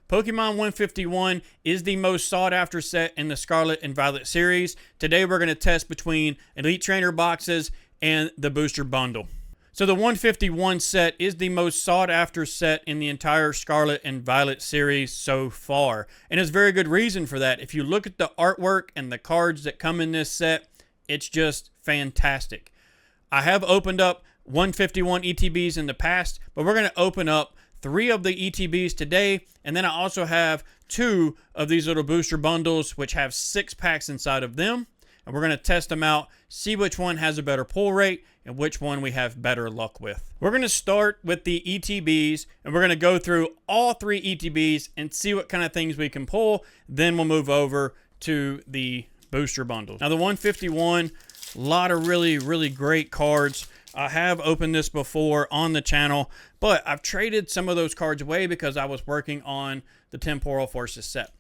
Pokemon 151 is the most sought after set in the Scarlet and Violet series. Today we're going to test between Elite Trainer boxes and the booster bundle. So the 151 set is the most sought after set in the entire Scarlet and Violet series so far. And there's very good reason for that. If you look at the artwork and the cards that come in this set, it's just fantastic. I have opened up 151 ETBs in the past, but we're going to open up 3 of the ETBs today, and then I also have 2 of these little booster bundles which have 6 packs inside of them, and we're going to test them out, see which one has a better pull rate and which one we have better luck with. We're going to start with the ETBs, and we're going to go through all 3 ETBs and see what kind of things we can pull. Then we'll move over to the booster bundles. Now the 151, a lot of really great cards. I have opened this before on the channel, but I've traded some of those cards away because I was working on the Temporal Forces set.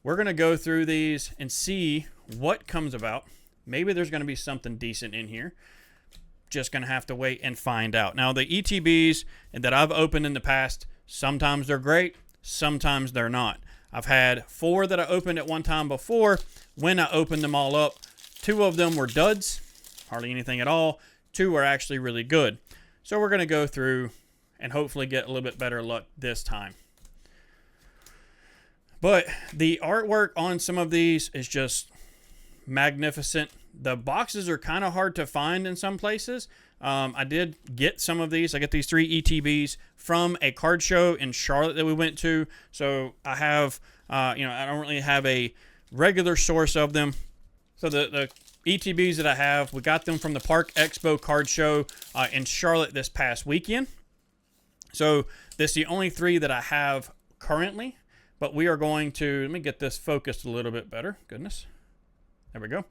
We're going to go through these and see what comes about. Maybe there's going to be something decent in here. Just going to have to wait and find out. Now, the ETBs that I've opened in the past, sometimes they're great, sometimes they're not. I've had 4 that I opened at one time before. When I opened them all up, 2 of them were duds, hardly anything at all. 2 were actually really good. So we're going to go through and hopefully get a little bit better luck this time. But the artwork on some of these is just magnificent. The boxes are kind of hard to find in some places. I did get some of these. I get these 3 ETBs from a card show in Charlotte that we went to. So I have, I don't really have a regular source of them. So the ETBs that I have, we got them from the Park Expo card show in Charlotte this past weekend. So this is the only 3 that I have currently, but we are going to, let me get this focused a little bit better. Goodness. There we go.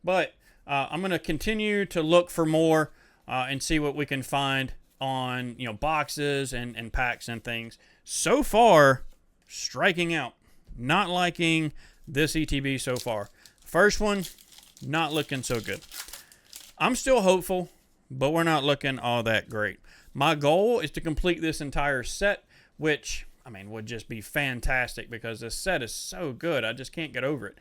But I'm going to continue to look for more and see what we can find on, boxes and packs and things. So far, striking out. Not liking this ETB so far. First one, not looking so good. I'm still hopeful, but we're not looking all that great. My goal is to complete this entire set, which, would just be fantastic because this set is so good. I just can't get over it.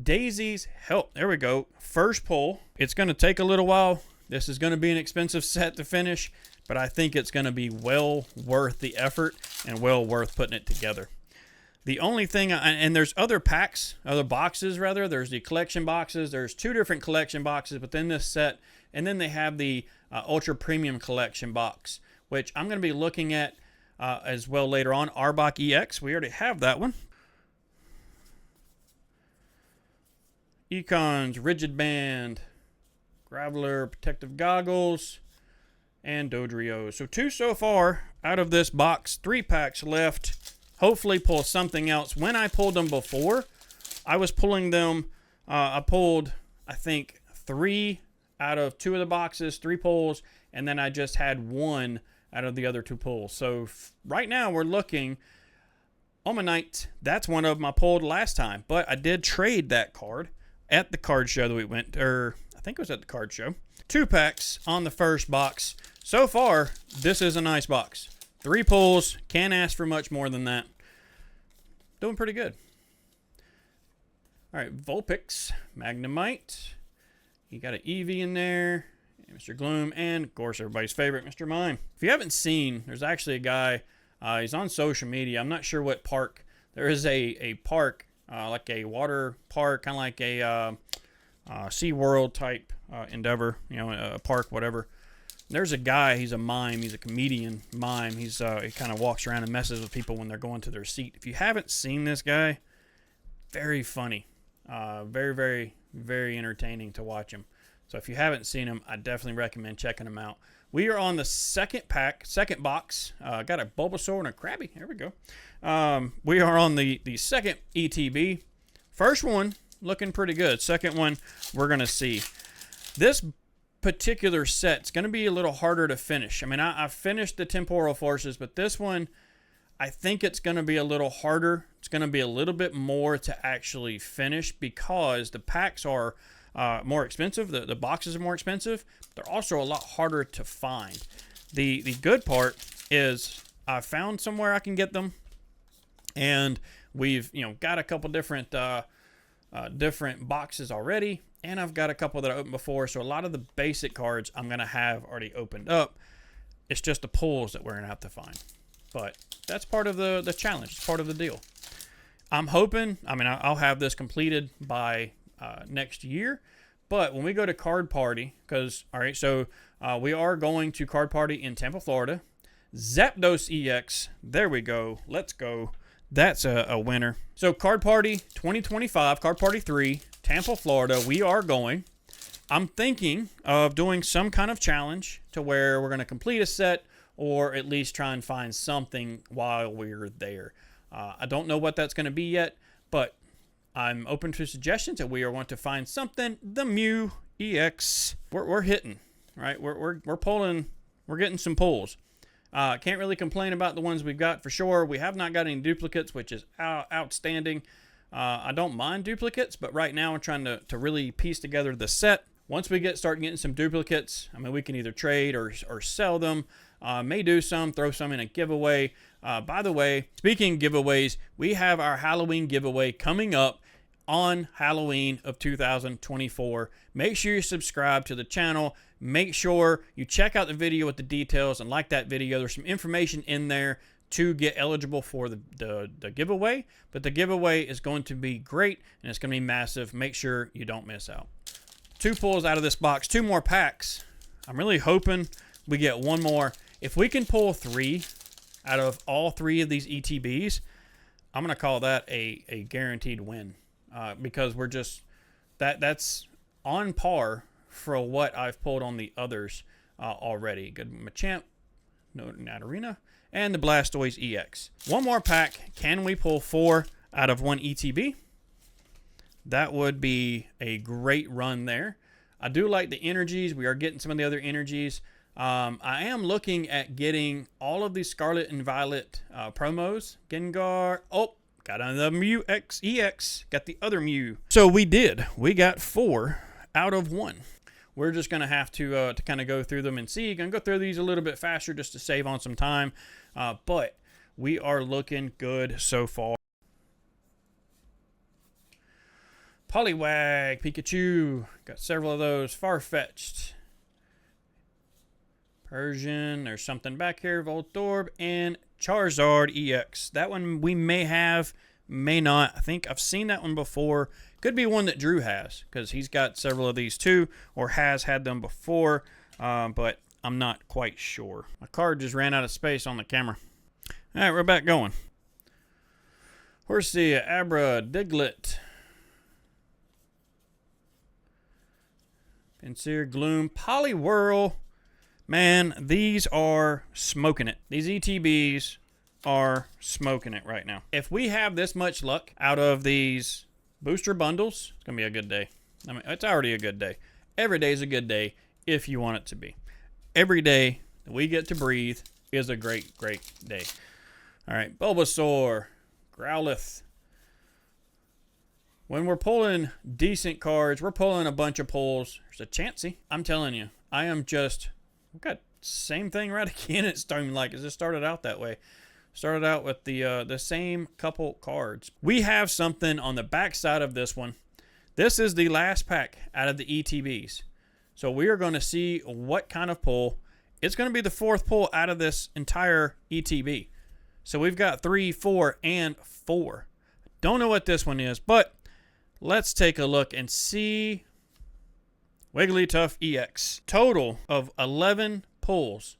Daisy's Help. There we go. First pull. It's going to take a little while. This is going to be an expensive set to finish, but I think it's going to be well worth the effort and well worth putting it together. The only thing, and there's other packs, other boxes rather. There's the collection boxes. There's 2 different collection boxes within this set. And then they have the Ultra Premium Collection box, which I'm going to be looking at as well later on. Arbok EX, we already have that one. Econs, Rigid Band, Graveler, Protective Goggles, and Dodrio. So 2 so far out of this box. 3 packs left. Hopefully pull something else. When I pulled them before, I was pulling them, I pulled, I think, 3 out of 2 of the boxes, 3 pulls, and then I just had 1 out of the other 2 pulls. So right now we're looking, Omanite, that's one of them I pulled last time, but I did trade that card at the card show that we went to, or I think it was at the card show. 2 packs on the first box. So far, this is a nice box. 3 pulls, can't ask for much more than that. Doing pretty good. All right, Vulpix, Magnemite. You got an Eevee in there, Mr. Gloom, and of course everybody's favorite, Mr. Mime. If you haven't seen, there's actually a guy, he's on social media. I'm not sure what park. There is a park, like a water park, kind of like a SeaWorld type endeavor, a park, whatever. There's a guy, he's a mime, he's a comedian mime. He kind of walks around and messes with people when they're going to their seat. If you haven't seen this guy, very funny. Very entertaining to watch him. So if you haven't seen him, I definitely recommend checking him out. We are on the second box. Got a Bulbasaur and a Krabby. Here we go. We are on the second ETB. First one, looking pretty good. Second one, we're going to see. This particular set's going to be a little harder to finish. I finished the Temporal Forces, but this one, I think it's going to be a little harder. It's going to be a little bit more to actually finish because the packs are more expensive. The boxes are more expensive. They're also a lot harder to find. The good part is I found somewhere I can get them. And we've, got a couple different different boxes already, and I've got a couple that I opened before. So a lot of the basic cards I'm gonna have already opened up. It's just the pulls that we're gonna have to find. But that's part of the challenge. It's part of the deal. I'm hoping, I'll have this completed by next year. But when we go to Card Party, we are going to Card Party in Tampa, Florida. Zapdos EX, there we go. Let's go. That's a winner. So Card Party 2025, Card Party 3, Tampa, Florida, we are going. I'm thinking of doing some kind of challenge to where we're going to complete a set or at least try and find something while we're there. I don't know what that's going to be yet, but I'm open to suggestions, and we are going to find something. The Mew EX, we're hitting, right? We're pulling, we're getting some pulls. Can't really complain about the ones we've got for sure. We have not got any duplicates, which is outstanding. I don't mind duplicates, but right now I'm trying to really piece together the set. Once we start getting some duplicates, we can either trade or sell them. May do some, throw some in a giveaway. By the way, speaking of giveaways, we have our Halloween giveaway coming up on Halloween of 2024. Make sure you subscribe to the channel. Make sure you check out the video with the details and like that video. There's some information in there to get eligible for the giveaway. But the giveaway is going to be great, and it's going to be massive. Make sure you don't miss out. 2 pulls out of this box, 2 more packs. I'm really hoping we get one more. If we can pull 3 out of all 3 of these ETBs, I'm going to call that a guaranteed win. Because we're just, that's on par for what I've pulled on the others already. Good Machamp, Natarina, and the Blastoise EX. One more pack. Can we pull 4 out of 1 ETB? That would be a great run there. I do like the energies. We are getting some of the other energies. I am looking at getting all of these Scarlet and Violet promos. Gengar. Oh, got another Mew EX. Got the other Mew. So we did. We got 4 out of 1. We're just going to have to kind of go through them and see. Going to go through these a little bit faster just to save on some time. But we are looking good so far. Poliwag, Pikachu. Got several of those. Farfetch'd. Persian. There's something back here. Voltorb and Charizard EX. That one we may have, may not. I think I've seen that one before. Could be one that Drew has, because he's got several of these too, or has had them before, but I'm not quite sure. My card just ran out of space on the camera. All right, we're back going. Horsey, Abra, Diglett, Pinsir, Gloom, Poliwhirl. Man, these are smoking it. These ETBs are smoking it right now. If we have this much luck out of these booster bundles, it's going to be a good day. It's already a good day. Every day is a good day if you want it to be. Every day that we get to breathe is a great, great day. All right, Bulbasaur, Growlithe. When we're pulling decent cards, we're pulling a bunch of pulls. There's a Chansey. I'm telling you, I am just... We've got same thing right again. It's starting like it just started out that way. Started out with the same couple cards. We have something on the back side of this one. This is the last pack out of the ETBs. So we are going to see what kind of pull. It's going to be the 4th pull out of this entire ETB. So we've got 3, 4, and 4. Don't know what this one is, but let's take a look and see. Wigglytuff EX. Total of 11 pulls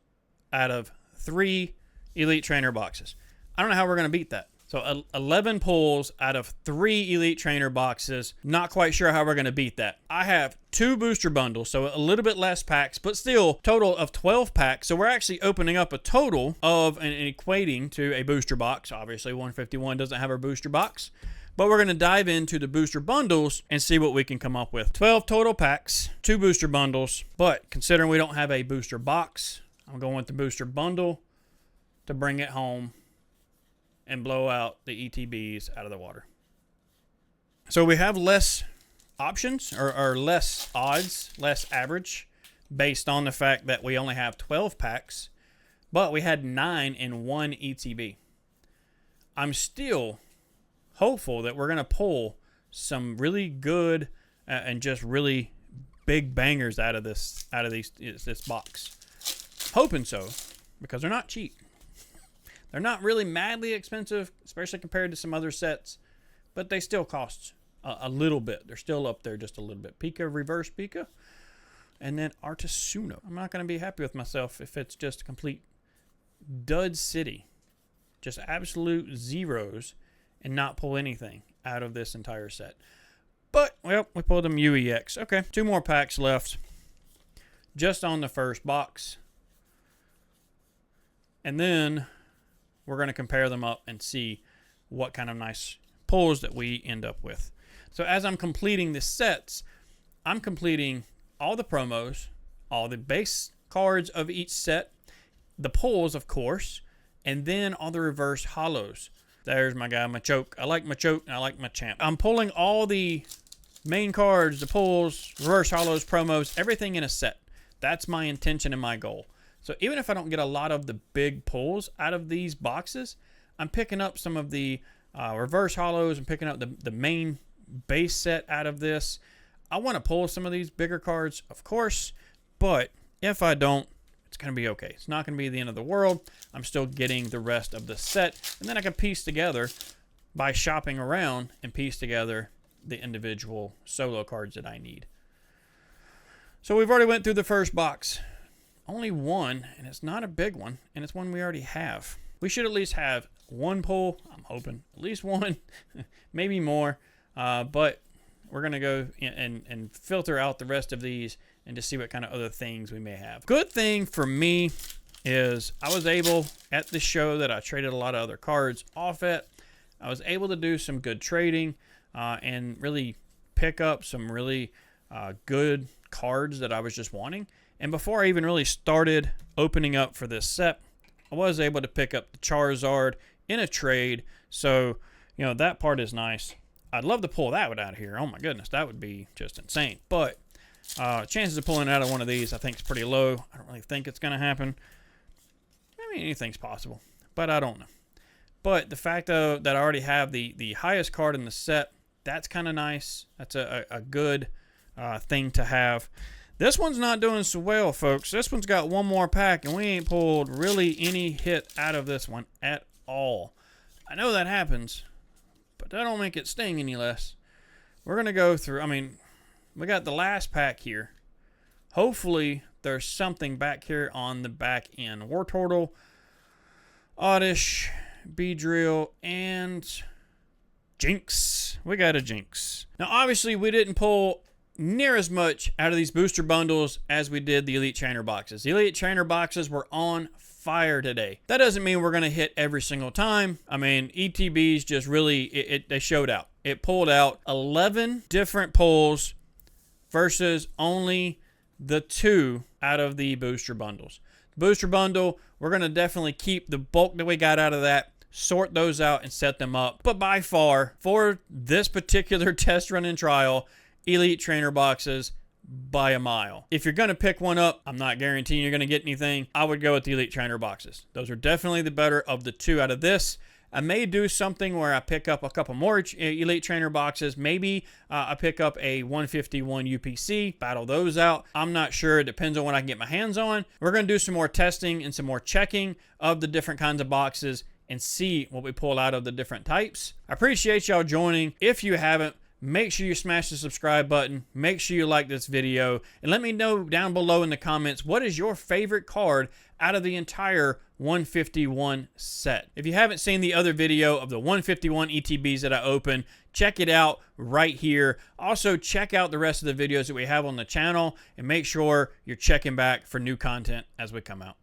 out of 3 Elite Trainer boxes. I don't know how we're going to beat that. So 11 pulls out of 3 Elite Trainer boxes. Not quite sure how we're going to beat that. I have 2 booster bundles, so a little bit less packs, but still total of 12 packs. So we're actually opening up a total of and equating to a booster box. Obviously 151 doesn't have our booster box. But we're going to dive into the booster bundles and see what we can come up with. 12 total packs, 2 booster bundles. But considering we don't have a booster box, I'm going with the booster bundle to bring it home and blow out the ETBs out of the water. So we have less options or less odds, less average, based on the fact that we only have 12 packs, but we had 9 in one ETB. I'm still hopeful that we're going to pull some really good and just really big bangers out of this box. Hoping so, because they're not cheap. They're not really madly expensive, especially compared to some other sets, but they still cost a little bit. They're still up there just a little bit. Pika, reverse Pika, and then Artisuno. I'm not going to be happy with myself if it's just a complete dud city. Just absolute zeros and not pull anything out of this entire set. But, well, we pulled them UEX. Okay, 2 more packs left just on the first box. And then we're going to compare them up and see what kind of nice pulls that we end up with. So as I'm completing the sets, I'm completing all the promos, all the base cards of each set, the pulls, of course, and then all the reverse holos. There's my guy, Machoke. I like Machoke, and I like Machamp. I'm pulling all the main cards, the pulls, reverse holos, promos, everything in a set. That's my intention and my goal. So even if I don't get a lot of the big pulls out of these boxes, I'm picking up some of the reverse holos and picking up the main base set out of this. I want to pull some of these bigger cards, of course, but if I don't, it's going to be okay. It's not going to be the end of the world. I'm still getting the rest of the set, and then I can piece together by shopping around and piece together the individual solo cards that I need. So we've already went through the first box. Only one, and it's not a big one, and it's one we already have. We should at least have one pull. I'm hoping at least one, maybe more, but we're going to go and filter out the rest of these and to see what kind of other things we may have. Good thing for me is I was able, at the show that I traded a lot of other cards off at, I was able to do some good trading and really pick up some really good cards that I was just wanting. And before I even really started opening up for this set, I was able to pick up the Charizard in a trade. So, you know, that part is nice. I'd love to pull that one out of here. Oh my goodness, that would be just insane. But chances of pulling out of one of these, I think, is pretty low. I don't really think it's going to happen. I mean, anything's possible, but I don't know. But the fact that I already have the highest card in the set, that's kind of nice. That's a good thing to have. This one's not doing so well, folks. This one's got one more pack, and we ain't pulled really any hit out of this one at all. I know that happens, but that don't make it sting any less. We're going to go through, I mean, we got the last pack here. Hopefully, there's something back here on the back end. Wartortle, Oddish, Beedrill, and Jinx. We got a Jinx. Now, obviously, we didn't pull near as much out of these booster bundles as we did the Elite Trainer boxes. The Elite Trainer boxes were on fire today. That doesn't mean we're going to hit every single time. I mean, ETBs just really, they showed out. It pulled out 11 different pulls versus only the 2 out of the booster bundles. Booster bundle, we're going to definitely keep the bulk that we got out of that, sort those out, and set them up. But by far, for this particular test run and trial, Elite Trainer boxes by a mile. If you're going to pick one up, I'm not guaranteeing you're going to get anything. I would go with the Elite Trainer boxes. Those are definitely the better of the 2 out of this. I may do something where I pick up a couple more Elite Trainer boxes. Maybe I pick up a 151 UPC, battle those out. I'm not sure. It depends on what I can get my hands on. We're going to do some more testing and some more checking of the different kinds of boxes and see what we pull out of the different types. I appreciate y'all joining. If you haven't, make sure you smash the subscribe button. Make sure you like this video. And let me know down below in the comments, what is your favorite card out of the entire 151 set? If you haven't seen the other video of the 151 ETBs that I opened, check it out right here. Also, check out the rest of the videos that we have on the channel and make sure you're checking back for new content as we come out.